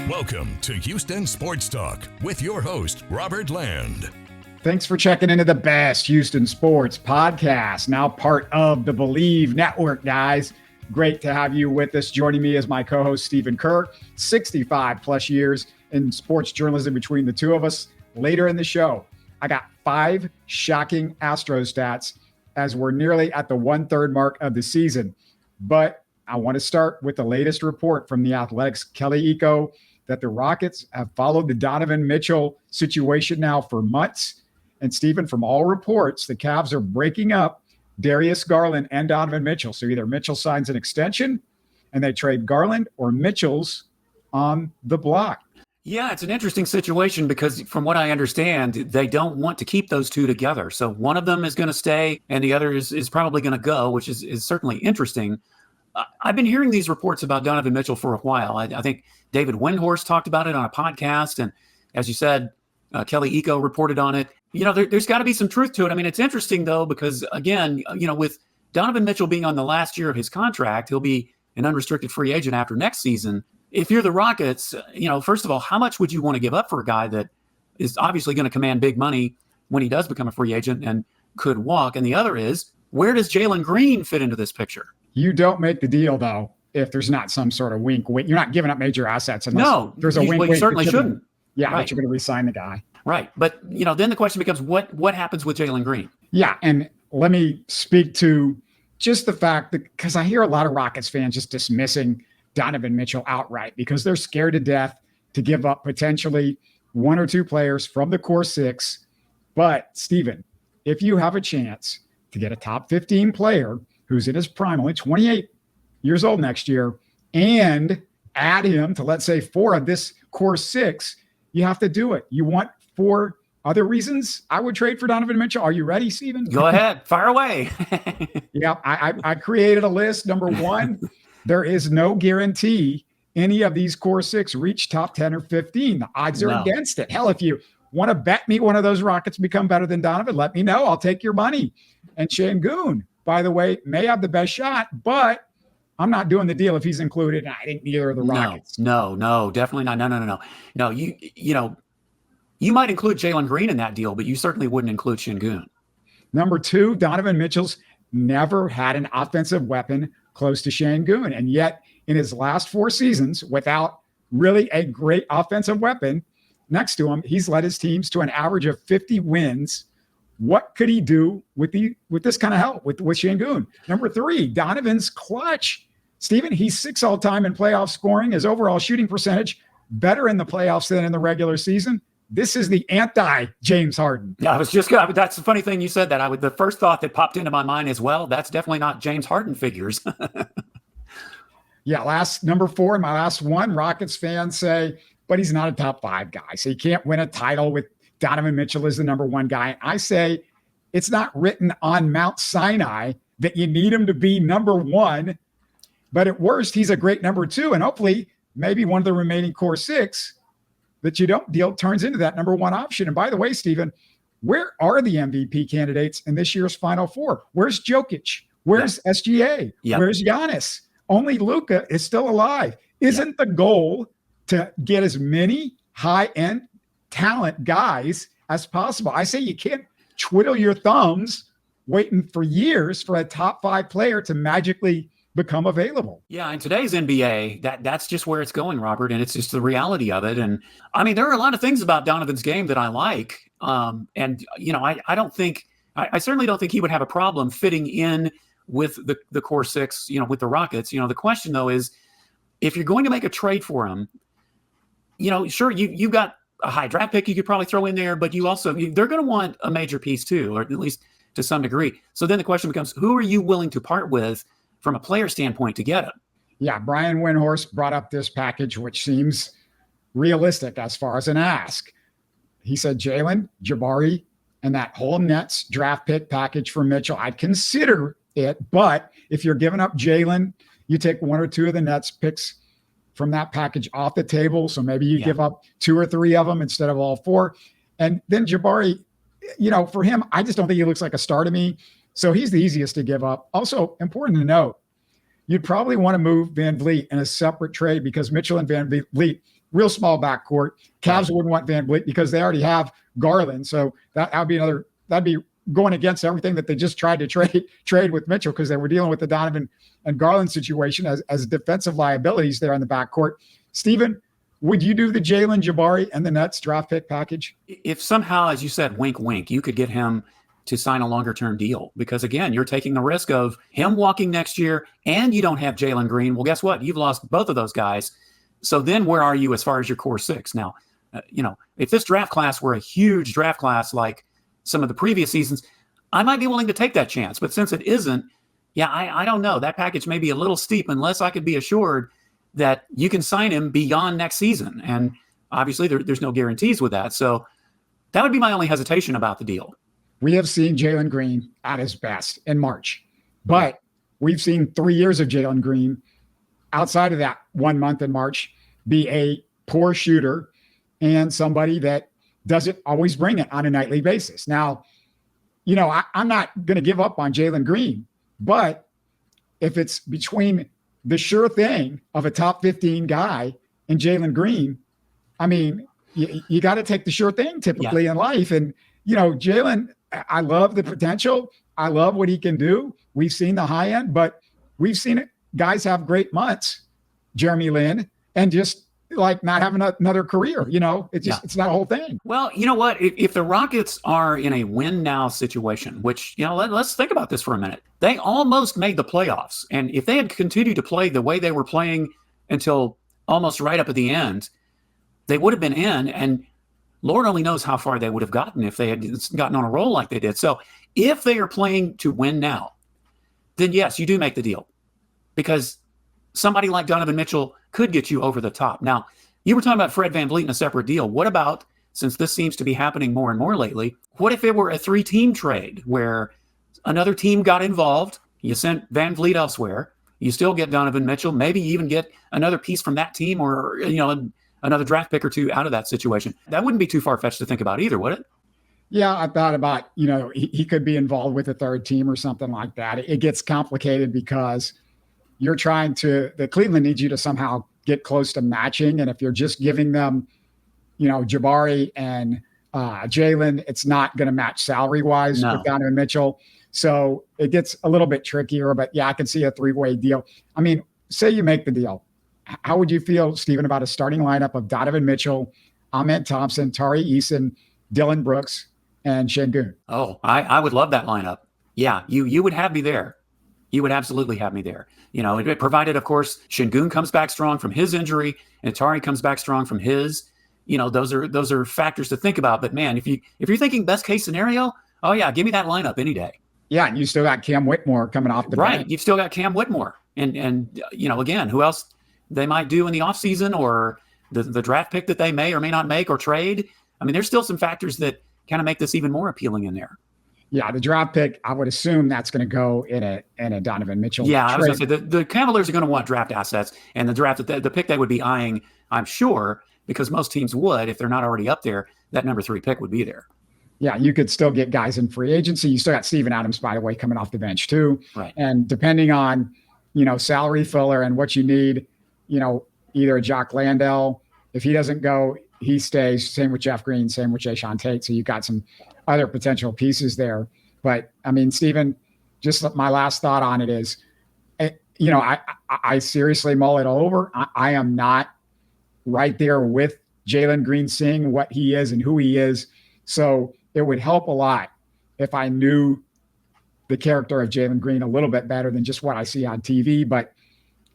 Welcome to Houston Sports Talk with your host, Robert Land. Thanks for checking into the best Houston sports podcast, now part of the Bleav Network, guys. Great to have you with us. Joining me is my co-host, Stephen Kerr, 65 plus years in sports journalism between the two of us. Later in the show, I got 5 shocking Astros stats as we're nearly at the 1/3 mark of the season. But I want to start with the latest report from the Athletic's Kelly Iko that the Rockets have followed the Donovan Mitchell situation now for months. And Stephen, from all reports, the Cavs are breaking up Darius Garland and Donovan Mitchell. So either Mitchell signs an extension and they trade Garland, or Mitchell's on the block. Yeah, it's an interesting situation because from what I understand, they don't want to keep those two together. So one of them is going to stay and the other is probably going to go, which is certainly interesting. I've been hearing these reports about Donovan Mitchell for a while. I think David Windhorst talked about it on a podcast. And as you said, Kelly Iko reported on it. You know, there's got to be some truth to it. I mean, it's interesting, though, because, again, you know, with Donovan Mitchell being on the last year of his contract, he'll be an unrestricted free agent after next season. If you're the Rockets, you know, first of all, how much would you want to give up for a guy that is obviously going to command big money when he does become a free agent and could walk? And the other is, where does Jalen Green fit into this picture? You don't make the deal, though, if there's not some sort of wink. You're not giving up major assets unless there's a wink. You certainly shouldn't. Yeah, right. But you're going to re-sign the guy. Right. But, you know, then the question becomes, what happens with Jalen Green? Yeah, and let me speak to just the fact that, because I hear a lot of Rockets fans just dismissing Donovan Mitchell outright because they're scared to death to give up potentially 1 or 2 players from the core 6. But, Stephen, if you have a chance to get a top 15 player who's in his prime, only 28 years old next year, and add him to, let's say, 4 of this core 6, you have to do it. You want 4 other reasons I would trade for Donovan Mitchell. Are you ready, Stephen? Go ahead. Fire away. Yeah, I created a list. Number 1, there is no guarantee any of these core 6 reach top 10 or 15. The odds are against it. Hell, if you want to bet me one of those Rockets become better than Donovan, let me know. I'll take your money. And Şengün, by the way, may have the best shot, but I'm not doing the deal if he's included. I think neither of the Rockets. No, definitely not. No. You know, you might include Jalen Green in that deal, but you certainly wouldn't include Şengün. Number 2, Donovan Mitchell's never had an offensive weapon close to Şengün. And yet in his last 4 seasons, without really a great offensive weapon next to him, he's led his teams to an average of 50 wins. What could he do with this kind of help with Şengün? Number 3, Donovan's clutch. Stephen, he's 6th all-time in playoff scoring. His overall shooting percentage better in the playoffs than in the regular season. This is the anti-James Harden. Yeah, that's the funny thing you said that. The first thought that popped into my mind as well, that's definitely not James Harden figures. Yeah, number 4 and my last one, Rockets fans say, but he's not a top 5 guy. So he can't win a title with Donovan Mitchell as the number 1 guy. I say it's not written on Mount Sinai that you need him to be number 1, but at worst, he's a great number 2. And hopefully maybe one of the remaining core 6 that you don't deal turns into that number 1 option. And by the way, Stephen, where are the MVP candidates in this year's Final Four? Where's Jokic? Where's SGA? Where's Giannis? Only Luka is still alive. Isn't the goal to get as many high-end talent guys as possible? I say you can't twiddle your thumbs waiting for years for a top 5 player to magically become available. Yeah, in today's NBA, that's just where it's going, Robert, and it's just the reality of it. And I mean, there are a lot of things about Donovan's game that I like. And you know, I certainly don't think he would have a problem fitting in with the core 6, you know, with the Rockets. You know, the question though is, if you're going to make a trade for him, you know, sure, you've got a high draft pick you could probably throw in there, but they're going to want a major piece too, or at least to some degree. So then the question becomes, who are you willing to part with from a player standpoint to get him? Yeah, Brian Windhorst brought up this package, which seems realistic as far as an ask. He said Jalen, Jabari, and that whole Nets draft pick package for Mitchell. I'd consider it, but if you're giving up Jalen, you take 1 or 2 of the Nets picks from that package off the table. So maybe you give up 2 or 3 of them instead of all 4. And then Jabari, you know, for him, I just don't think he looks like a star to me. So he's the easiest to give up. Also, important to note, you'd probably want to move VanVleet in a separate trade because Mitchell and VanVleet real small backcourt. Cavs wouldn't want Van Vliet because they already have Garland. So that'd be going against everything that they just tried to trade with Mitchell, because they were dealing with the Donovan and Garland situation as defensive liabilities there in the backcourt. Stephen, would you do the Jalen Jabari and the Nets draft pick package? If somehow, as you said, wink, wink, you could get him to sign a longer-term deal, because again, you're taking the risk of him walking next year and you don't have Jalen Green. Well, guess what? You've lost both of those guys. So then where are you as far as your core six? Now, if this draft class were a huge draft class like some of the previous seasons, I might be willing to take that chance. But since it isn't, I don't know. That package may be a little steep unless I could be assured that you can sign him beyond next season. And obviously there's no guarantees with that. So that would be my only hesitation about the deal. We have seen Jalen Green at his best in March, but we've seen 3 years of Jalen Green outside of that 1 month in March be a poor shooter and somebody that doesn't always bring it on a nightly basis. Now, I'm not going to give up on Jalen Green, but if it's between the sure thing of a top 15 guy and Jalen Green, I mean, you got to take the sure thing typically in life. And, Jalen, I love the potential. I love what he can do. We've seen the high end, but we've seen it. Guys have great months, Jeremy Lin, and just like not having another career. It's not a whole thing. Well, you know what? If the Rockets are in a win now situation, which, let's think about this for a minute. They almost made the playoffs. And if they had continued to play the way they were playing until almost right up at the end, they would have been in. And Lord only knows how far they would have gotten if they had gotten on a roll like they did. So if they are playing to win now, then yes, you do make the deal, because somebody like Donovan Mitchell could get you over the top. Now, you were talking about Fred VanVleet in a separate deal. What about, since this seems to be happening more and more lately, what if it were a 3-team trade where another team got involved, you sent VanVleet elsewhere, you still get Donovan Mitchell, maybe you even get another piece from that team, or, another draft pick or two out of that situation? That wouldn't be too far-fetched to think about either, would it? Yeah, I thought about, he could be involved with a third team or something like that. It gets complicated because you're the Cleveland needs you to somehow get close to matching. And if you're just giving them, Jabari and Jalen, it's not going to match salary-wise with Donovan Mitchell. So it gets a little bit trickier, but I can see a 3-way deal. I mean, say you make the deal. How would you feel, Stephen, about a starting lineup of Donovan Mitchell, Ahmed Thompson, Tari Eason, Dylan Brooks, and Şengün? Oh, I would love that lineup. Yeah, you would have me there. You would absolutely have me there. Provided, of course, Şengün comes back strong from his injury and Tari comes back strong from his. Those are factors to think about. But man, if you're thinking best case scenario, oh yeah, give me that lineup any day. Yeah, and you still got Cam Whitmore coming off the bench. You've still got Cam Whitmore, and again, who else they might do in the offseason, or the draft pick that they may or may not make or trade. I mean, there's still some factors that kind of make this even more appealing in there. Yeah, the draft pick, I would assume that's going to go in a Donovan Mitchell. Yeah, trade. I was going to say the Cavaliers are going to want draft assets, and the pick they would be eyeing, I'm sure, because most teams would, if they're not already up there, that number 3 pick would be there. Yeah, you could still get guys in free agency. You still got Steven Adams, by the way, coming off the bench too. Right. And depending on, salary filler and what you need, either a Jock Landale, if he doesn't go, he stays. Same with Jeff Green, same with Jae'Sean Tate. So you got some other potential pieces there. But I mean, Stephen, just my last thought on it is, I seriously mull it over. I am not right there with Jalen Green, seeing what he is and who he is. So it would help a lot if I knew the character of Jalen Green a little bit better than just what I see on TV. But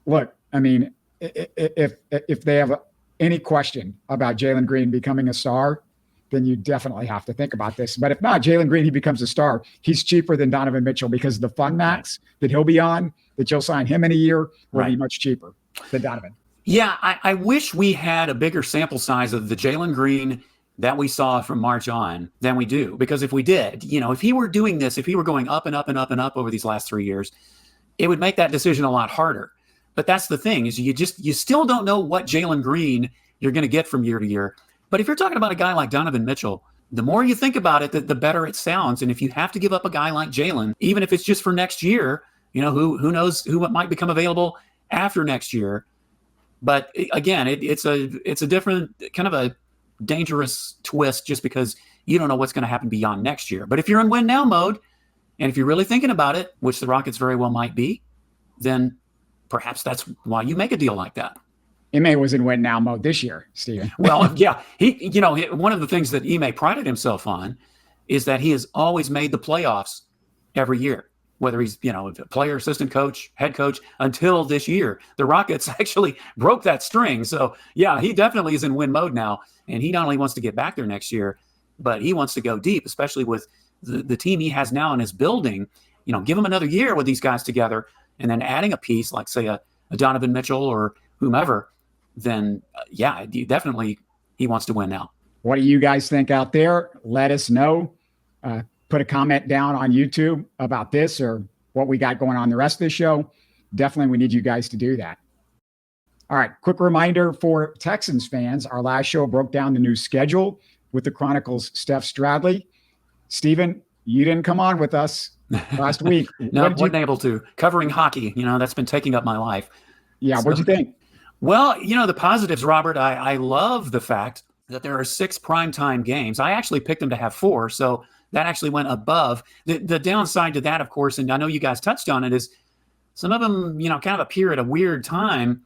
look, I mean, if they have any question about Jalen Green becoming a star, then you definitely have to think about this. But if not, Jalen Green, he becomes a star. He's cheaper than Donovan Mitchell because the fund max that he'll be on, that you'll sign him in a year, will be much cheaper than Donovan. Yeah, I wish we had a bigger sample size of the Jalen Green that we saw from March on than we do. Because if we did, if he were doing this, if he were going up and up and up and up over these last 3 years, it would make that decision a lot harder. But that's the thing, is you still don't know what Jalen Green you're going to get from year to year. But if you're talking about a guy like Donovan Mitchell, the more you think about it, the better it sounds. And if you have to give up a guy like Jalen, even if it's just for next year, who knows who might become available after next year, But again, it's a different kind of a dangerous twist just because you don't know what's going to happen beyond next year. But if you're in win now mode, and if you're really thinking about it, which the Rockets very well might be, then perhaps that's why you make a deal like that. Ime was in win now mode this year, Steven. Well, yeah, one of the things that Ime prided himself on is that he has always made the playoffs every year, whether he's, a player, assistant coach, head coach, until this year. The Rockets actually broke that string. So yeah, he definitely is in win mode now. And he not only wants to get back there next year, but he wants to go deep, especially with the team he has now in his building. Give him another year with these guys together, and then adding a piece like, say, a Donovan Mitchell or whomever, then definitely he wants to win now. What do you guys think out there? Let us know. Put a comment down on YouTube about this or what we got going on the rest of the show. Definitely, we need you guys to do that. All right, quick reminder for Texans fans. Our last show broke down the new schedule with the Chronicles' Steph Stradley. Steven, you didn't come on with us last week. No, wasn't able to. Covering hockey, that's been taking up my life. Yeah, what'd you think? Well, the positives, Robert, I love the fact that there are 6 primetime games. I actually picked them to have 4, so that actually went above. The downside to that, of course, and I know you guys touched on it, is some of them, kind of appear at a weird time,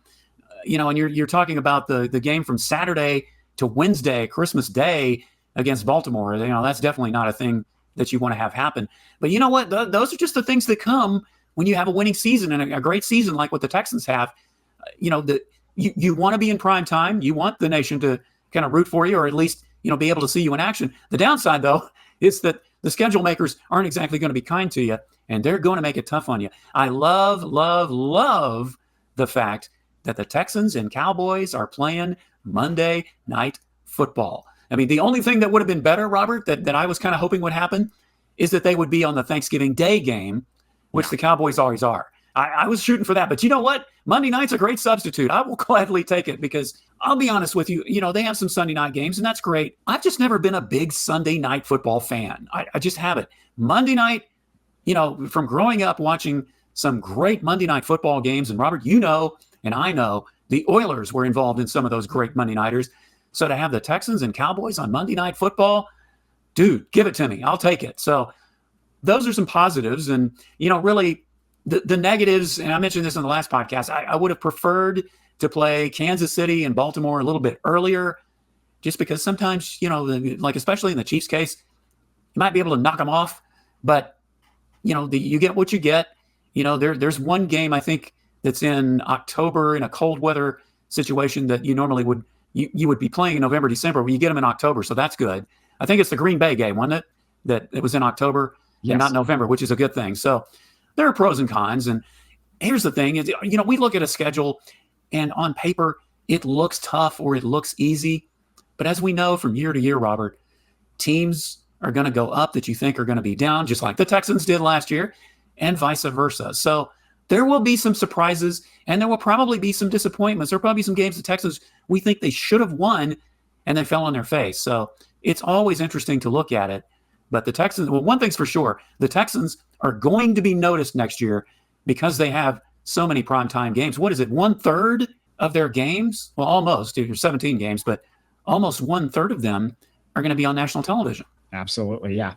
and you're talking about the game from Saturday to Wednesday, Christmas Day against Baltimore. That's definitely not a thing that you want to have happen. But you know what? Those are just the things that come when you have a winning season and a great season like what the Texans have. You want to be in prime time. You want the nation to kind of root for you, or at least, be able to see you in action. The downside, though, is that the schedule makers aren't exactly going to be kind to you, and they're going to make it tough on you. I love, love, love the fact that the Texans and Cowboys are playing Monday Night Football. I mean, the only thing that would have been better, Robert, that I was kind of hoping would happen is that they would be on the Thanksgiving Day game, which the Cowboys always are. I was shooting for that. But you know what? Monday night's a great substitute. I will gladly take it because I'll be honest with you, they have some Sunday night games, and that's great. I've just never been a big Sunday night football fan. I just haven't. Monday night, from growing up watching some great Monday night football games, and Robert, and I know the Oilers were involved in some of those great Monday nighters. So to have the Texans and Cowboys on Monday Night Football, dude, give it to me. I'll take it. So those are some positives. And, really the negatives, and I mentioned this in the last podcast, I would have preferred to play Kansas City and Baltimore a little bit earlier, just because sometimes, like especially in the Chiefs case, you might be able to knock them off. But, you get what you get. There's one game, I think, that's in October in a cold weather situation that you normally would you would be playing in November, December, where you get them in October. So that's good. I think it's the Green Bay game, wasn't it? That it was in October and not November, which is a good thing. So there are pros and cons. And here's the thing is, we look at a schedule and on paper, it looks tough or it looks easy. But as we know from year to year, Robert, teams are going to go up that you think are going to be down, just like the Texans did last year, and vice versa. So there will be some surprises, and there will probably be some disappointments. There will probably be some games the Texans, we think they should have won, and they fell on their face. So it's always interesting to look at it. But the Texans, well, one thing's for sure, the Texans are going to be noticed next year because they have so many primetime games. What is it, 1/3 of their games? Well, almost. There's 17 games, but almost 1/3 of them are going to be on national television. Absolutely, yeah.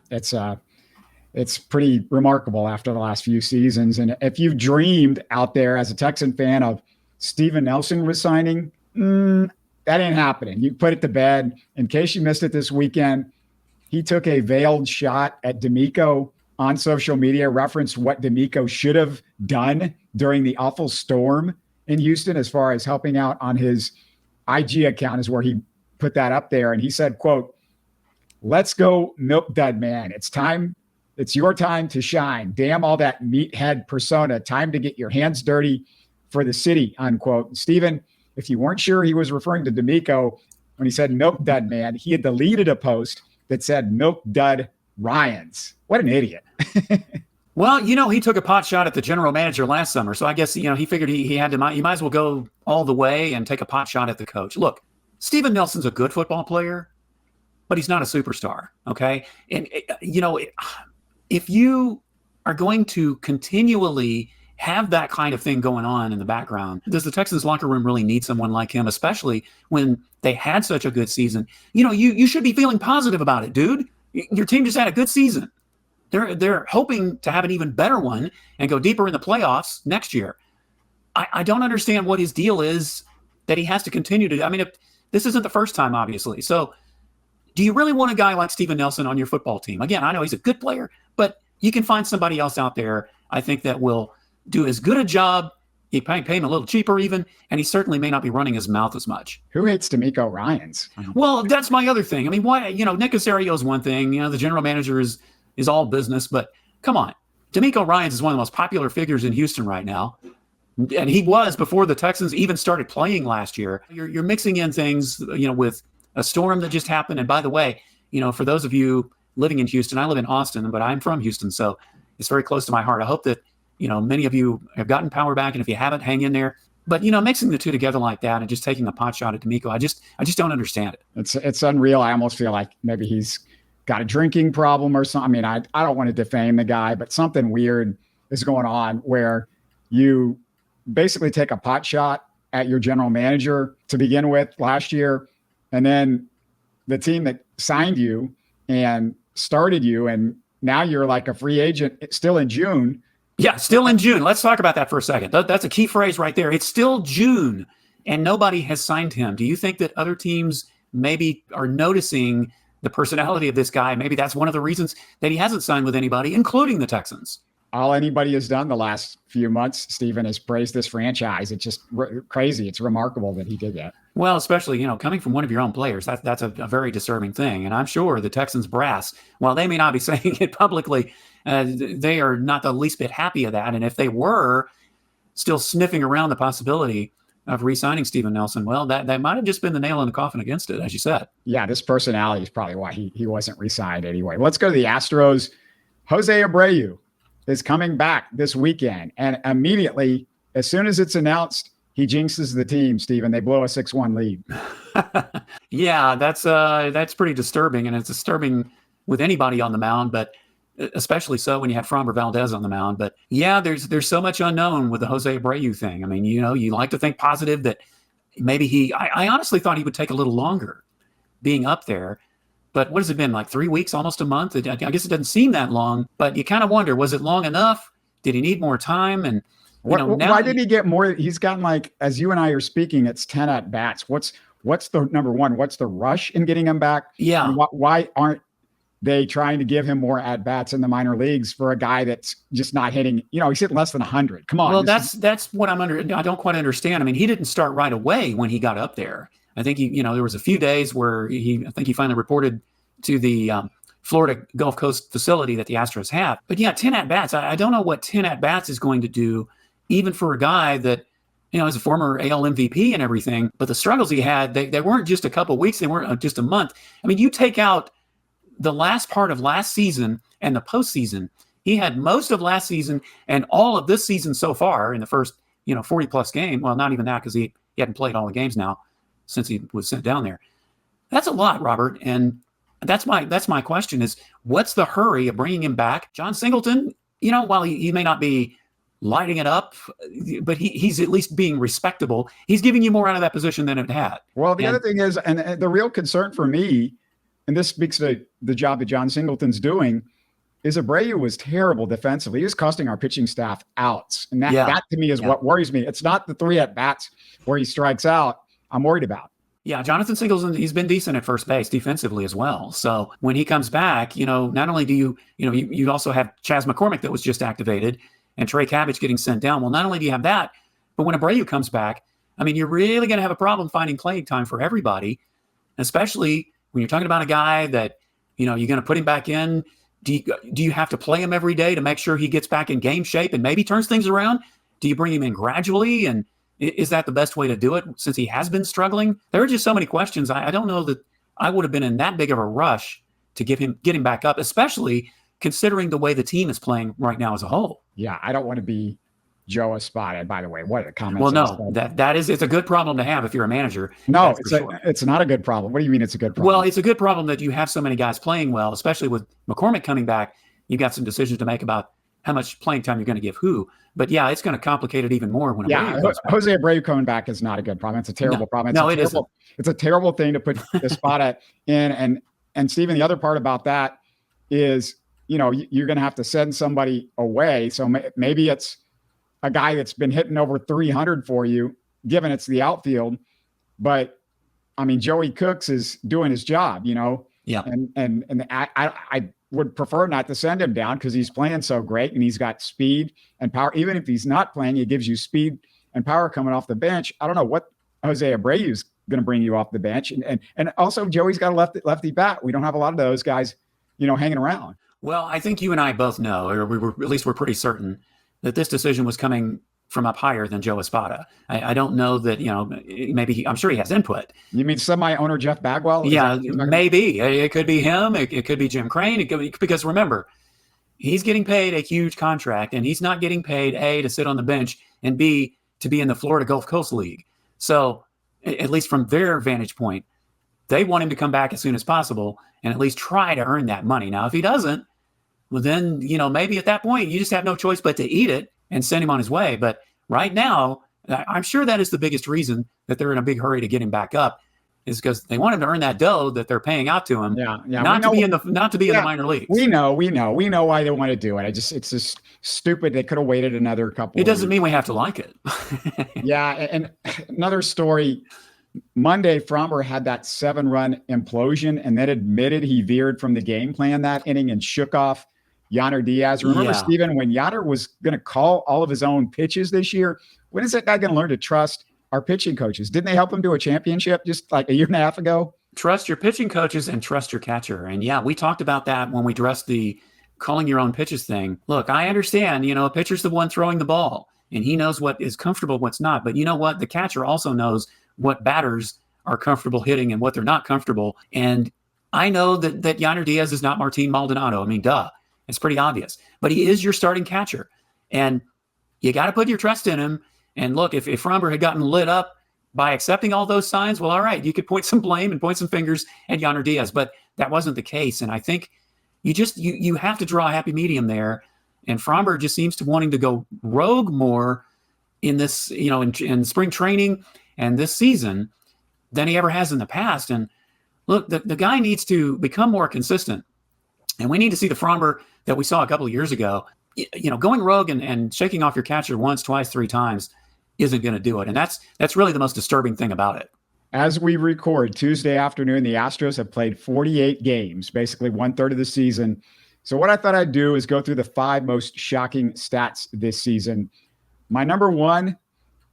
It's pretty remarkable after the last few seasons. And if you've dreamed out there as a Texan fan of Steven Nelson resigning, that ain't happening. You put it to bed. In case you missed it this weekend, he took a veiled shot at DeMeco on social media, referenced what DeMeco should have done during the awful storm in Houston as far as helping out on his IG account is where he put that up there. And he said, quote, "Let's go milk dud, man. It's time. It's your time to shine. Damn all that meathead persona. Time to get your hands dirty for the city," unquote. Steven, if you weren't sure he was referring to DeMeco when he said milk dud, man, he had deleted a post that said milk dud Ryans. What an idiot. Well, he took a pot shot at the general manager last summer. So I guess, he figured he had to, you might as well go all the way and take a pot shot at the coach. Look, Steven Nelson's a good football player, but he's not a superstar. Okay. And, if you are going to continually have that kind of thing going on in the background. Does the Texans locker room really need someone like him, especially when they had such a good season? You should be feeling positive about it, dude. Your team just had a good season. They're hoping to have an even better one and go deeper in the playoffs next year. I don't understand what his deal is that he has to continue to. I mean, this isn't the first time, obviously. So do you really want a guy like Steven Nelson on your football team? Again, I know he's a good player, but you can find somebody else out there, I think, that will do as good a job. You pay him a little cheaper even, and he certainly may not be running his mouth as much. Who hates DeMeco Ryans? Well, that's my other thing. I mean, why? Nick Caserio is one thing. The general manager is all business, but come on. DeMeco Ryans is one of the most popular figures in Houston right now. And he was before the Texans even started playing last year. You're mixing in things, with a storm that just happened. And by the way, for those of you living in Houston, I live in Austin, but I'm from Houston, so it's very close to my heart. I hope that, many of you have gotten power back, and if you haven't, hang in there. But, mixing the two together like that and just taking a pot shot at DeMeco, I just don't understand it. It's unreal. I almost feel like maybe he's got a drinking problem or something. I mean, I don't want to defame the guy, but something weird is going on where you basically take a pot shot at your general manager to begin with last year. And then the team that signed you and started you, and now you're like a free agent still in June. Yeah, still in June. Let's talk about that for a second. That's a key phrase right there. It's still June, and nobody has signed him. Do you think that other teams maybe are noticing the personality of this guy? Maybe that's one of the reasons that he hasn't signed with anybody, including the Texans. All anybody has done the last few months, Stephen, is praise this franchise. It's just crazy. It's remarkable that he did that. Well, especially, coming from one of your own players, that's a very disturbing thing. And I'm sure the Texans brass, while they may not be saying it publicly, they are not the least bit happy of that. And if they were still sniffing around the possibility of re-signing Steven Nelson, well, that might have just been the nail in the coffin against it, as you said. Yeah, this personality is probably why he wasn't re-signed anyway. Let's go to the Astros. Jose Abreu is coming back this weekend. And immediately, as soon as it's announced, he jinxes the team, Stephen. They blow a 6-1 lead. Yeah, that's pretty disturbing. And it's disturbing with anybody on the mound, but especially so when you have Framber Valdez on the mound. But yeah, there's so much unknown with the Jose Abreu thing. I mean, you like to think positive that maybe I honestly thought he would take a little longer being up there. But what has it been, like 3 weeks, almost a month? I guess it doesn't seem that long, but you kind of wonder, was it long enough? Did he need more time? And now, why did he get more? He's gotten, like, as you and I are speaking, it's 10 at bats. What's the number one? What's the rush in getting him back? Yeah. And why aren't they trying to give him more at bats in the minor leagues for a guy that's just not hitting? He's hitting less than 100. Come on. Well, that's what I don't quite understand. I mean, he didn't start right away when he got up there. I think there was a few days where I think he finally reported to the Florida Gulf Coast facility that the Astros have. But yeah, 10 at-bats. I don't know what 10 at-bats is going to do, even for a guy that, is a former AL MVP and everything. But the struggles he had, they weren't just a couple of weeks. They weren't just a month. I mean, you take out the last part of last season and the postseason. He had most of last season and all of this season so far in the first, 40-plus game. Well, not even that, because he hadn't played all the games now since he was sent down there. That's a lot, Robert. And that's my question is, what's the hurry of bringing him back? John Singleton, while he may not be lighting it up, but he's at least being respectable. He's giving you more out of that position than it had. Well, the other thing is, and the real concern for me, and this speaks to the job that John Singleton's doing, is Abreu was terrible defensively. He was costing our pitching staff outs. And that to me is what worries me. It's not the 3 at-bats where he strikes out I'm worried about. Yeah, Jonathan Singleton, he's been decent at first base defensively as well. So when he comes back, not only do you also have Chas McCormick that was just activated and Trey Cabbage getting sent down. Well, not only do you have that, but when Abreu comes back, I mean, you're really going to have a problem finding playing time for everybody, especially when you're talking about a guy that, you're going to put him back in. Do you have to play him every day to make sure he gets back in game shape and maybe turns things around? Do you bring him in gradually? And is that the best way to do it since he has been struggling? There are just so many questions. I don't know that I would have been in that big of a rush to get him back up, especially considering the way the team is playing right now as a whole. Yeah, I don't want to be Joe Espada, by the way. What are the comments? Well, no, it's a good problem to have if you're a manager. No, it's not a good problem. What do you mean it's a good problem? Well, it's a good problem that you have so many guys playing well, especially with McCormick coming back. You've got some decisions to make about how much playing time you're going to give who. But yeah, it's going to complicate it even more when Yeah, Jose Abreu coming back is not a good problem. It's a terrible problem. It's a terrible thing to put Espada in. And Stephen, the other part about that is, you're going to have to send somebody away. So maybe it's a guy that's been hitting over 300 for you, given it's the outfield. But I mean, Joey Cooks is doing his job, Yeah. And I would prefer not to send him down because he's playing so great and he's got speed and power. Even if he's not playing, it gives you speed and power coming off the bench. I don't know what Jose Abreu is going to bring you off the bench. And also Joey's got a lefty bat. We don't have a lot of those guys, hanging around. Well, I think you and I both know, or we're pretty certain that this decision was coming from up higher than Joe Espada. I don't know that, maybe I'm sure he has input. You mean semi-owner Jeff Bagwell? Yeah, maybe. It could be him. It could be Jim Crane. Because remember, he's getting paid a huge contract, and he's not getting paid, A, to sit on the bench, and B, to be in the Florida Gulf Coast League. So at least from their vantage point, they want him to come back as soon as possible and at least try to earn that money. Now, if he doesn't, well, then, maybe at that point, you just have no choice but to eat it and send him on his way. But right now, I'm sure that is the biggest reason that they're in a big hurry to get him back up, is because they want him to earn that dough that they're paying out to him. Yeah. Not to be in the minor leagues. We know why they want to do it. It's just stupid. They could have waited another couple. It doesn't mean we have to like it. Yeah. And another story, Monday, Framber had that 7-run implosion and then admitted he veered from the game plan that inning and shook off Yainer Diaz. Remember, Stephen, when Yainer was going to call all of his own pitches this year, when is that guy going to learn to trust our pitching coaches? Didn't they help him to a championship just like a year and a half ago? Trust your pitching coaches and trust your catcher. And yeah, we talked about that when we addressed the calling your own pitches thing. Look, I understand, a pitcher's the one throwing the ball and he knows what is comfortable, what's not. But you know what? The catcher also knows what batters are comfortable hitting and what they're not comfortable. And I know that Yainer Diaz is not Martin Maldonado. I mean, duh. It's pretty obvious, but he is your starting catcher, and you got to put your trust in him. And look, if Framber had gotten lit up by accepting all those signs, well, all right, you could point some blame and point some fingers at Yainer Diaz, but that wasn't the case. And I think you have to draw a happy medium there. And Framber just seems to wanting to go rogue more in this, in spring training and this season than he ever has in the past. And look, the guy needs to become more consistent. And we need to see the Framber that we saw a couple of years ago. Going rogue and shaking off your catcher once, twice, 3 times isn't going to do it. And that's really the most disturbing thing about it. As we record Tuesday afternoon, the Astros have played 48 games, basically 1/3 of the season. So what I thought I'd do is go through the 5 most shocking stats this season. My number 1,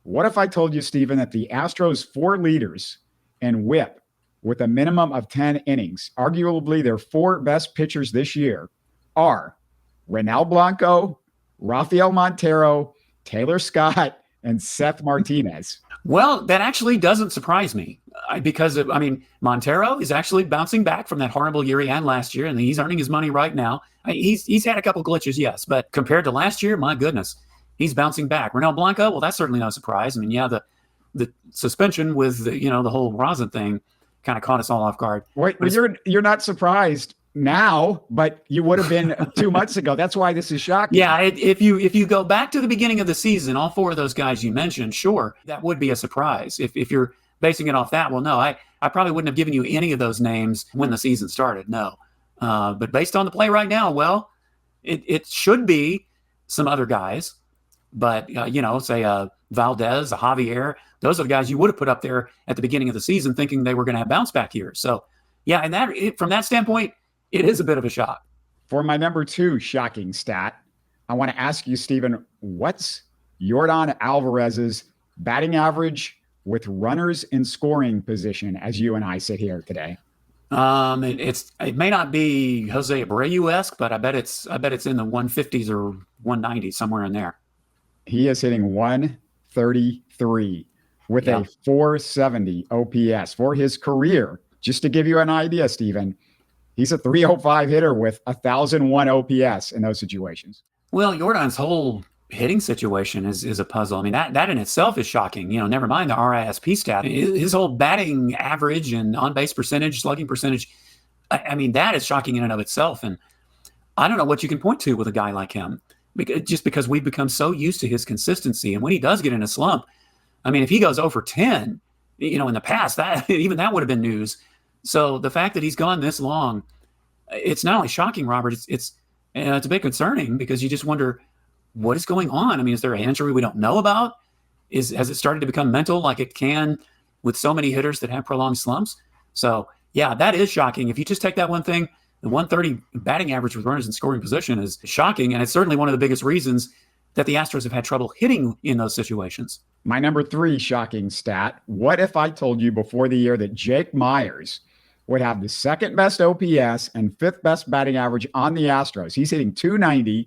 what if I told you, Stephen, that the Astros' 4 leaders in WHIP with a minimum of 10 innings, arguably their 4 best pitchers this year, are Renel Blanco, Rafael Montero, Taylor Scott, and Seth Martinez. Well, that actually doesn't surprise me because, Montero is actually bouncing back from that horrible year he had last year, and he's earning his money right now. He's had a couple glitches, yes, but compared to last year, my goodness, he's bouncing back. Renel Blanco, well, that's certainly no surprise. The suspension with the whole Rosin thing kind of caught us all off guard. Wait, but you're not surprised now, but you would have been 2 months ago. That's why this is shocking. Yeah, if you go back to the beginning of the season, all 4 of those guys you mentioned, sure, that would be a surprise. If you're basing it off that, well, no, I probably wouldn't have given you any of those names when the season started, no. But based on the play right now, well, it should be some other guys. But, say Valdez, a Javier, those are the guys you would have put up there at the beginning of the season thinking they were going to have bounce back years. So, yeah, and from that standpoint, it is a bit of a shock. For my number 2 shocking stat, I want to ask you, Stephen, what's Yordan Alvarez's batting average with runners in scoring position as you and I sit here today? It may not be Jose Abreu-esque, but I bet it's in the 150s or 190s, somewhere in there. He is hitting 133 with a 470 OPS for his career. Just to give you an idea, Stephen, he's a 305 hitter with 1,001 OPS in those situations. Well, Yordan's whole hitting situation is a puzzle. I mean, that in itself is shocking. Never mind the RISP stat. His whole batting average and on-base percentage, slugging percentage, that is shocking in and of itself. And I don't know what you can point to with a guy like him. because we've become so used to his consistency. And when he does get in a slump, I mean, if he goes 0 for 10, in the past, that even that would have been news. So the fact that he's gone this long, it's not only shocking, Robert, it's a bit concerning, because you just wonder what is going on. I mean, is there an injury we don't know about? Has it started to become mental like it can with so many hitters that have prolonged slumps? So yeah, that is shocking. If you just take that one thing, the 130 batting average with runners in scoring position is shocking. And it's certainly one of the biggest reasons that the Astros have had trouble hitting in those situations. My number 3 shocking stat. What if I told you before the year that Jake Meyers would have the second best OPS and 5th best batting average on the Astros? He's hitting .290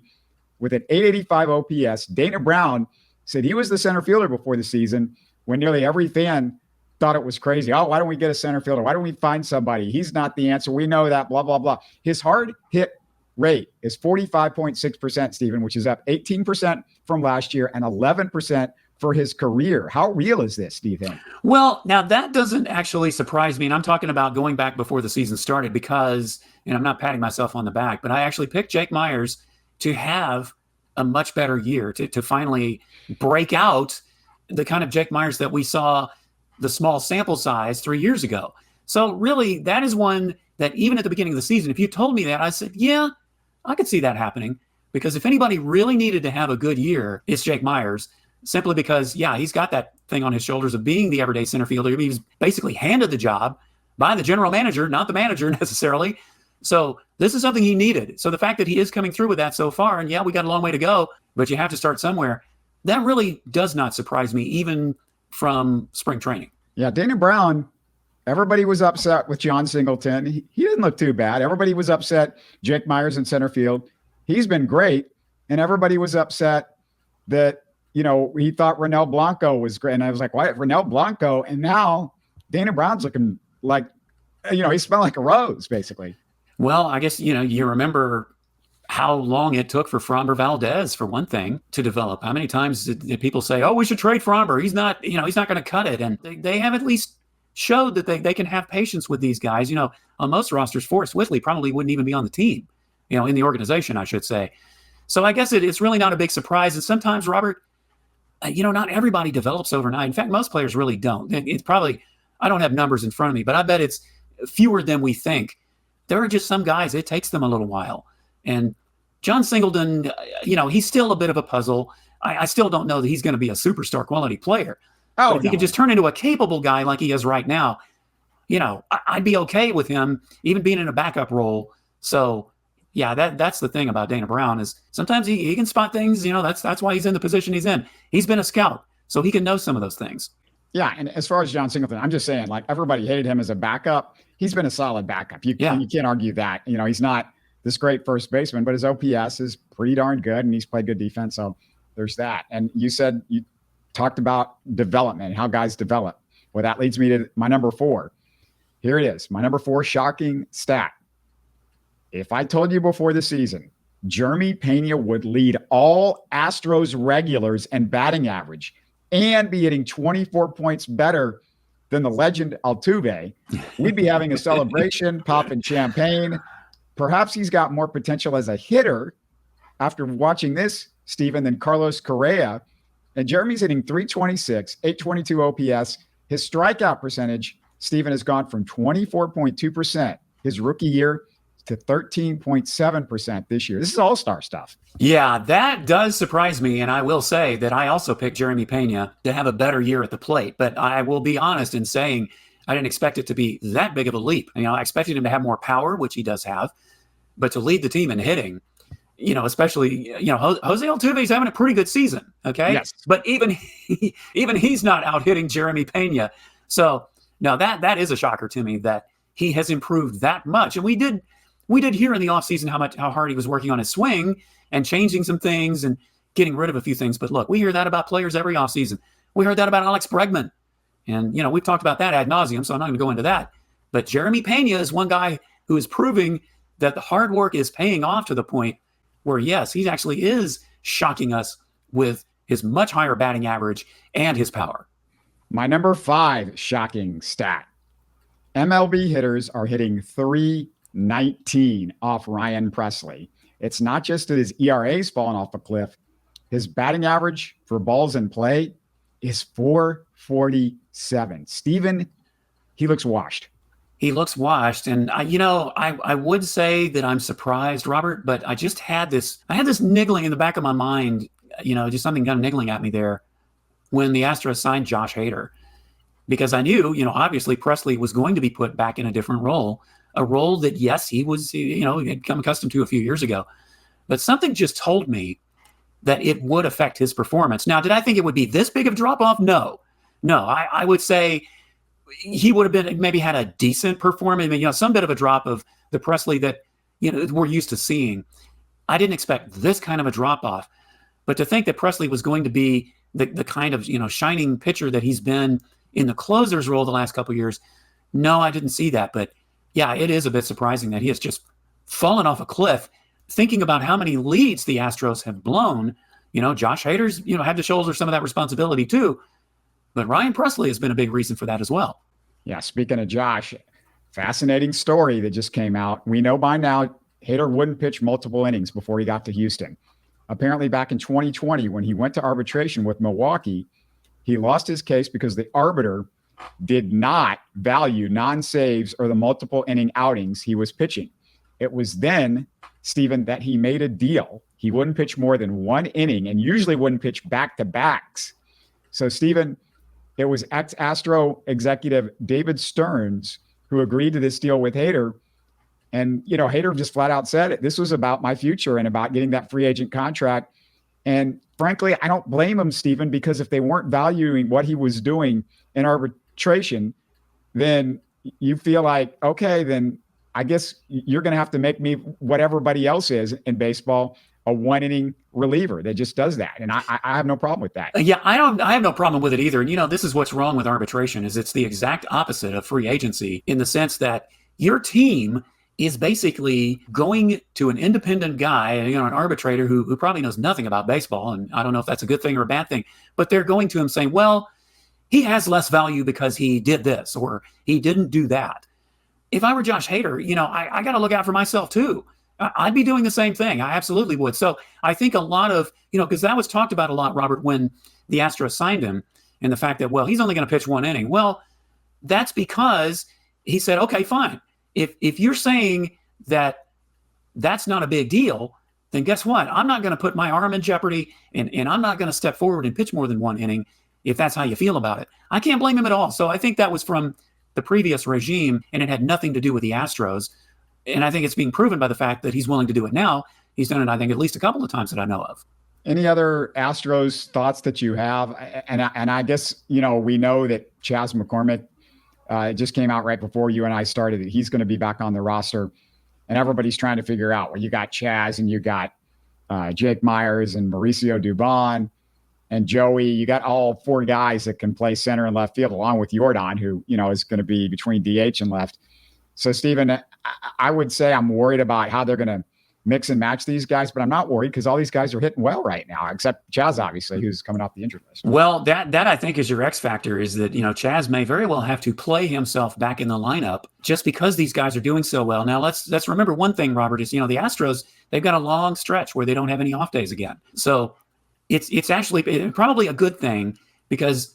with an .885 OPS. Dana Brown said he was the center fielder before the season, when nearly every fan thought it was crazy. Oh, why don't we get a center fielder? Why don't we find somebody? He's not the answer. We know that, blah, blah, blah. His hard hit rate is 45.6%, Stephen, which is up 18% from last year and 11% for his career. How real is this, do you think? Well, now that doesn't actually surprise me. And I'm talking about going back before the season started, because, and I'm not patting myself on the back, but I actually picked Jake Meyers to have a much better year, to finally break out the kind of Jake Meyers that we saw, the small sample size 3 years ago. So really, that is one that even at the beginning of the season, if you told me that, I said, yeah, I could see that happening. Because if anybody really needed to have a good year, it's Jake Meyers, simply because, yeah, he's got that thing on his shoulders of being the everyday center fielder. He was basically handed the job by the general manager, not the manager necessarily. So this is something he needed. So the fact that he is coming through with that so far, and yeah, we got a long way to go, but you have to start somewhere. That really does not surprise me, even from spring training. Yeah, Dana Brown, everybody was upset with John Singleton. He didn't look too bad. Everybody was upset Jake Meyers in center field. He's been great. And everybody was upset that, he thought Ronel Blanco was great. And I was like, why Ronel Blanco? And now Dana Brown's looking like, he smelled like a rose, basically. Well, I guess, you remember how long it took for Framber Valdez, for one thing, to develop. How many times did people say, oh, we should trade Framber? He's not going to cut it. And they have at least showed that they can have patience with these guys. On most rosters, Forrest Whitley probably wouldn't even be on the team, in the organization, I should say. So I guess it's really not a big surprise. And sometimes, Robert, not everybody develops overnight. In fact, most players really don't. It's probably, I don't have numbers in front of me, but I bet it's fewer than we think. There are just some guys, it takes them a little while. And John Singleton, he's still a bit of a puzzle. I still don't know that he's going to be a superstar quality player. Oh, but if he can just turn into a capable guy like he is right now, I'd be okay with him even being in a backup role. So, yeah, that's the thing about Dana Brown, is sometimes he can spot things. That's why he's in the position he's in. He's been a scout, so he can know some of those things. Yeah, and as far as John Singleton, I'm just saying, like, everybody hated him as a backup. He's been a solid backup. You can't argue that. He's not this great first baseman, but his OPS is pretty darn good, and he's played good defense. So there's that. And you talked about development, how guys develop. Well, that leads me to my number 4. Here it is. My number 4 shocking stat. If I told you before the season, Jeremy Pena would lead all Astros regulars and batting average and be hitting 24 points better than the legend Altuve, we'd be having a celebration, popping champagne. Perhaps he's got more potential as a hitter after watching this, Stephen, than Carlos Correa. And Jeremy's hitting .326, .822 OPS. His strikeout percentage, Stephen, has gone from 24.2% his rookie year to 13.7% this year. This is all-star stuff. Yeah, that does surprise me. And I will say that I also picked Jeremy Pena to have a better year at the plate. But I will be honest in saying I didn't expect it to be that big of a leap. I expected him to have more power, which he does have. But to lead the team in hitting, especially, Jose Altuve's having a pretty good season. Okay. Yes. But even he's not out hitting Jeremy Pena. So no, that is a shocker to me that he has improved that much. And we did hear in the offseason how hard he was working on his swing and changing some things and getting rid of a few things. But look, we hear that about players every offseason. We heard that about Alex Bregman. And, we've talked about that ad nauseum, so I'm not going to go into that. But Jeremy Pena is one guy who is proving that the hard work is paying off to the point where, yes, he actually is shocking us with his much higher batting average and his power. My number 5 shocking stat. MLB hitters are hitting .319 off Ryan Presley. it's not just that his ERA's fallen off a cliff. His batting average for balls in play is 447. Steven, he looks washed. He looks washed. And I would say that I'm surprised, Robert, but I had this niggling in the back of my mind, just something kind of niggling at me there when the Astros signed Josh Hader, because I knew, obviously Presley was going to be put back in a different role, a role that, yes, he was, he had come accustomed to a few years ago, but something just told me that it would affect his performance. Now, did I think it would be this big of a drop off? No, I would say he would have been maybe had a decent performance. I mean, some bit of a drop of the Presley that, we're used to seeing. I didn't expect this kind of a drop off, but to think that Presley was going to be the kind of, shining pitcher that he's been in the closer's role the last couple of years. No, I didn't see that. But yeah, it is a bit surprising that he has just fallen off a cliff. Thinking about how many leads the Astros have blown, Josh Hader's, had to shoulder some of that responsibility too. But Ryan Presley has been a big reason for that as well. Yeah, speaking of Josh, fascinating story that just came out. We know by now Hader wouldn't pitch multiple innings before he got to Houston. Apparently back in 2020, when he went to arbitration with Milwaukee, he lost his case because the arbiter did not value non-saves or the multiple inning outings he was pitching. It was then, Steven, that he made a deal. He wouldn't pitch more than one inning and usually wouldn't pitch back-to-backs. So, Steven, it was ex-Astro executive David Stearns who agreed to this deal with Hader. And, Hader just flat out said it. This was about my future and about getting that free agent contract. And frankly, I don't blame him, Steven, because if they weren't valuing what he was doing in arbitration, then you feel like, okay, then I guess you're going to have to make me what everybody else is in baseball, a one-inning reliever that just does that. And I have no problem with that. Yeah, I have no problem with it either. And, this is what's wrong with arbitration is it's the exact opposite of free agency in the sense that your team is basically going to an independent guy, an arbitrator who probably knows nothing about baseball. And I don't know if that's a good thing or a bad thing, but they're going to him saying, well, he has less value because he did this or he didn't do that. If I were Josh Hader, I got to look out for myself too. I'd be doing the same thing. I absolutely would. So I think a lot of, because that was talked about a lot, Robert, when the Astros signed him and the fact that, well, he's only going to pitch one inning. Well, that's because he said, okay, fine. If you're saying that that's not a big deal, then guess what? I'm not going to put my arm in jeopardy and I'm not going to step forward and pitch more than one inning if that's how you feel about it. I can't blame him at all. So I think that was from the previous regime and it had nothing to do with the Astros. And I think it's being proven by the fact that he's willing to do it now. He's done it, I think, at least a couple of times that I know of. Any other Astros thoughts that you have? And I guess, we know that Chas McCormick, it just came out right before you and I started that he's going to be back on the roster. And everybody's trying to figure out, well, you got Chas and you got Jake Myers and Mauricio Dubon and Joey. You got all four guys that can play center and left field, along with Jordan, who, is going to be between DH and left. So, Steven, I would say I'm worried about how they're going to mix and match these guys, but I'm not worried because all these guys are hitting well right now, except Chas, obviously, who's coming off the injury list. Well, that I think is your X factor is that, Chas may very well have to play himself back in the lineup just because these guys are doing so well. Now, let's remember one thing, Robert, is, the Astros, they've got a long stretch where they don't have any off days again. So it's actually probably a good thing because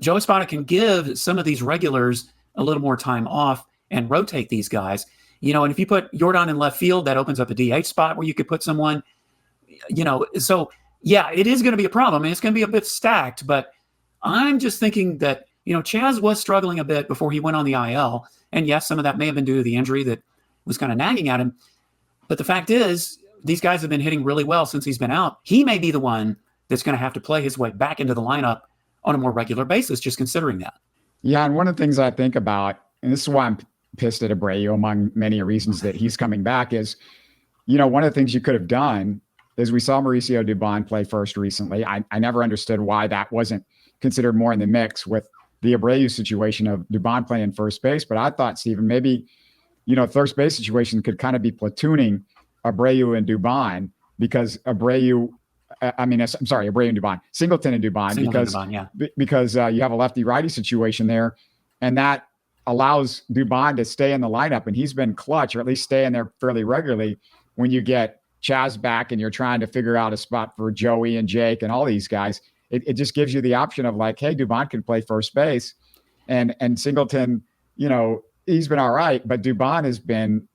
Joe Espada can give some of these regulars a little more time off and rotate these guys, and if you put Jordan in left field, that opens up a DH spot where you could put someone, so yeah, it is going to be a problem and it's going to be a bit stacked, but I'm just thinking that, Chas was struggling a bit before he went on the IL. And yes, some of that may have been due to the injury that was kind of nagging at him. But the fact is, these guys have been hitting really well since he's been out. He may be the one that's going to have to play his way back into the lineup on a more regular basis, just considering that. Yeah. And one of the things I think about, and this is why I'm pissed at Abreu among many reasons that he's coming back is, one of the things you could have done is we saw Mauricio Dubon play first recently. I never understood why that wasn't considered more in the mix with the Abreu situation of Dubon playing first base. But I thought, Steven, maybe, first base situation could kind of be platooning Abreu and Dubon because Abreu and Dubon, Singleton and Dubon, because you have a lefty-righty situation there. And that allows Dubon to stay in the lineup, and he's been clutch, or at least stay in there fairly regularly when you get Chas back and you're trying to figure out a spot for Joey and Jake and all these guys, it just gives you the option of like, hey, Dubon can play first base. And Singleton, he's been all right, but Dubon has been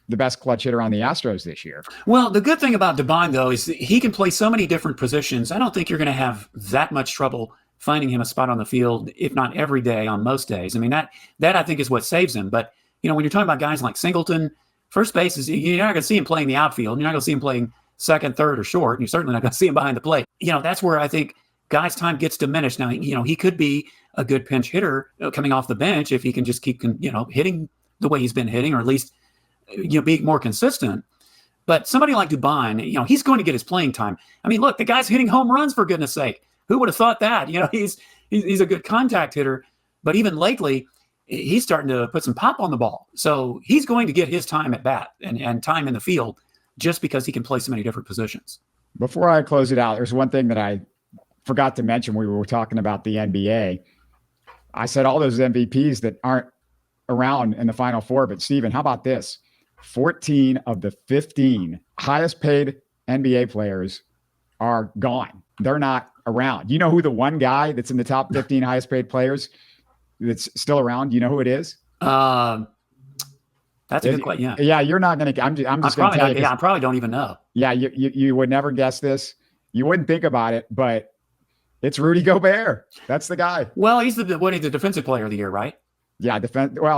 the best clutch hitter on the Astros this year. Well, the good thing about Dubon, though, is he can play so many different positions. I don't think you're going to have that much trouble finding him a spot on the field, if not every day, on most days. I mean, that I think is what saves him. But, when you're talking about guys like Singleton, first base you're not going to see him playing the outfield. You're not going to see him playing second, third, or short. And you're certainly not going to see him behind the plate. That's where I think guys' time gets diminished. Now, he could be a good pinch hitter coming off the bench if he can just keep, hitting the way he's been hitting, or at least, being more consistent. But somebody like Dubon, he's going to get his playing time. I mean, look, the guy's hitting home runs, for goodness sake. Who would have thought that? He's a good contact hitter, but even lately, he's starting to put some pop on the ball. So he's going to get his time at bat and time in the field just because he can play so many different positions. Before I close it out, there's one thing that I forgot to mention. We were talking about the NBA. I said all those MVPs that aren't around in the Final Four, but Steven, how about this? 14 of the 15 highest paid NBA players are gone. They're not around. You know who the one guy that's in the top 15 highest paid players that's still around? You know who it is? That's a good question. Yeah, you're not going to. I'm just going to tell you. Yeah, I probably don't even know. Yeah, you would never guess this. You wouldn't think about it, but it's Rudy Gobert. That's the guy. Well, he's the defensive player of the year, right? Yeah,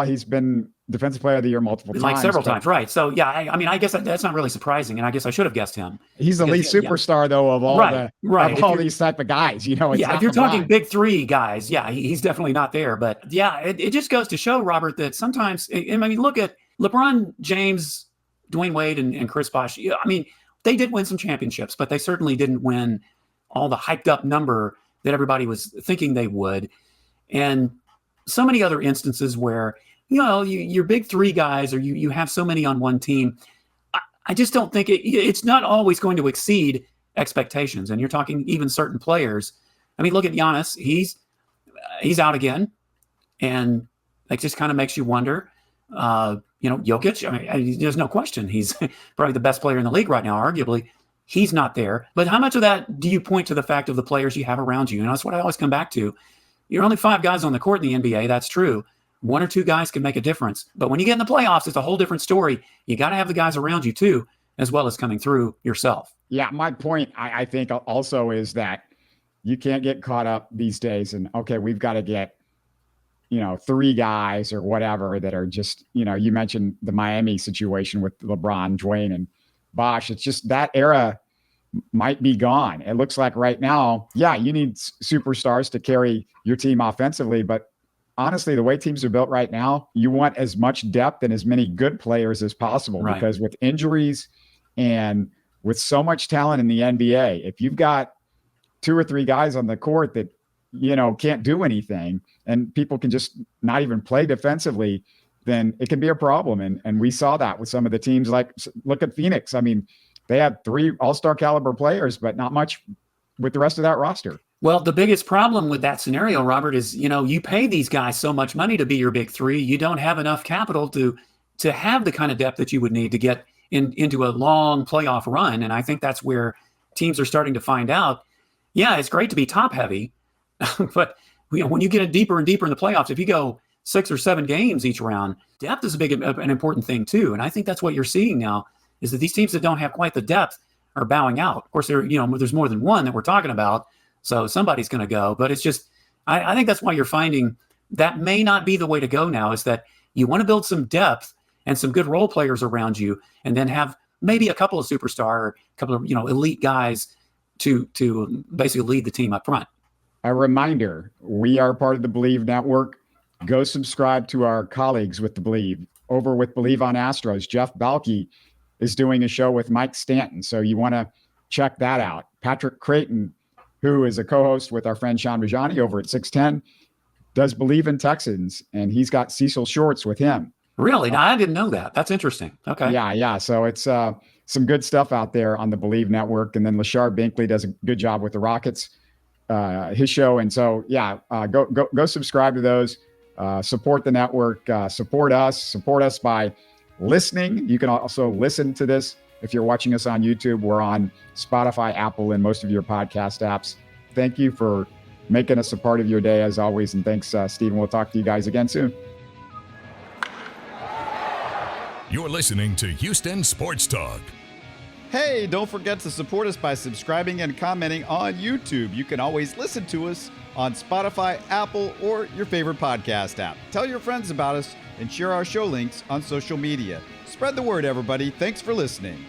he's been defensive player of the year multiple times. Like several times, right? So, yeah, I guess that's not really surprising, and I guess I should have guessed him. He's the lead superstar, though, of all these type of guys. If you're talking big three guys, he's definitely not there. But, it just goes to show, Robert, that sometimes, look at LeBron James, Dwayne Wade, and Chris Bosh. They did win some championships, but they certainly didn't win all the hyped up number that everybody was thinking they would. And so many other instances where, you're big three guys, or you have so many on one team. I just don't think it's not always going to exceed expectations. And you're talking even certain players. Look at Giannis. He's out again. And it just kind of makes you wonder, Jokic, there's no question. He's probably the best player in the league right now, arguably. He's not there. But how much of that do you point to the fact of the players you have around you? And that's what I always come back to. You're only 5 guys on the court in the NBA. That's true. 1 or 2 guys can make a difference. But when you get in the playoffs, it's a whole different story. You got to have the guys around you too, as well as coming through yourself. Yeah, my point, I think also is that you can't get caught up these days and, okay, we've got to get, 3 guys or whatever that are just, you mentioned the Miami situation with LeBron, Dwayne, and Bosh. It's just that era might be gone. It looks like right now, you need superstars to carry your team offensively, but honestly, the way teams are built right now, you want as much depth and as many good players as possible, right? Because with injuries and with so much talent in the NBA, if you've got 2 or 3 guys on the court that, can't do anything and people can just not even play defensively, then it can be a problem. And we saw that with some of the teams, like look at Phoenix. They had 3 all-star caliber players, but not much with the rest of that roster. Well, the biggest problem with that scenario, Robert, is, you pay these guys so much money to be your big 3. You don't have enough capital to have the kind of depth that you would need to get into a long playoff run. And I think that's where teams are starting to find out, it's great to be top heavy, but when you get deeper and deeper in the playoffs, if you go 6 or 7 games each round, depth is an important thing too. And I think that's what you're seeing now, is that these teams that don't have quite the depth are bowing out. Of course, there's more than one that we're talking about, so somebody's going to go. But it's just, I think that's why you're finding that may not be the way to go now, is that you want to build some depth and some good role players around you, and then have maybe a couple of superstar or a couple of elite guys to basically lead the team up front. A reminder, we are part of the Bleav Network. Go subscribe to our colleagues with the Bleav. Over with Bleav on Astros, Jeff Balke is doing a show with Mike Stanton, so you want to check that out. Patrick Creighton, who is a co-host with our friend Sean Rajani over at 610, does Bleav in Texans, and he's got Cecil Shorts with him. Really? No, I didn't know that. That's interesting. Okay. Yeah. So it's some good stuff out there on the Bleav Network. And then Lashard Binkley does a good job with the Rockets, his show. And so, go subscribe to those. Support the network. Support us by listening. You can also listen to this If you're watching us on YouTube, we're on Spotify, Apple, and most of your podcast apps. Thank you for making us a part of your day as always. And thanks, Stephen. We'll talk to you guys again soon. You're listening to Houston Sports Talk. Hey, don't forget to support us by subscribing and commenting on YouTube. You can always listen to us on Spotify, Apple, or your favorite podcast app. Tell your friends about us and share our show links on social media. Spread the word, everybody. Thanks for listening.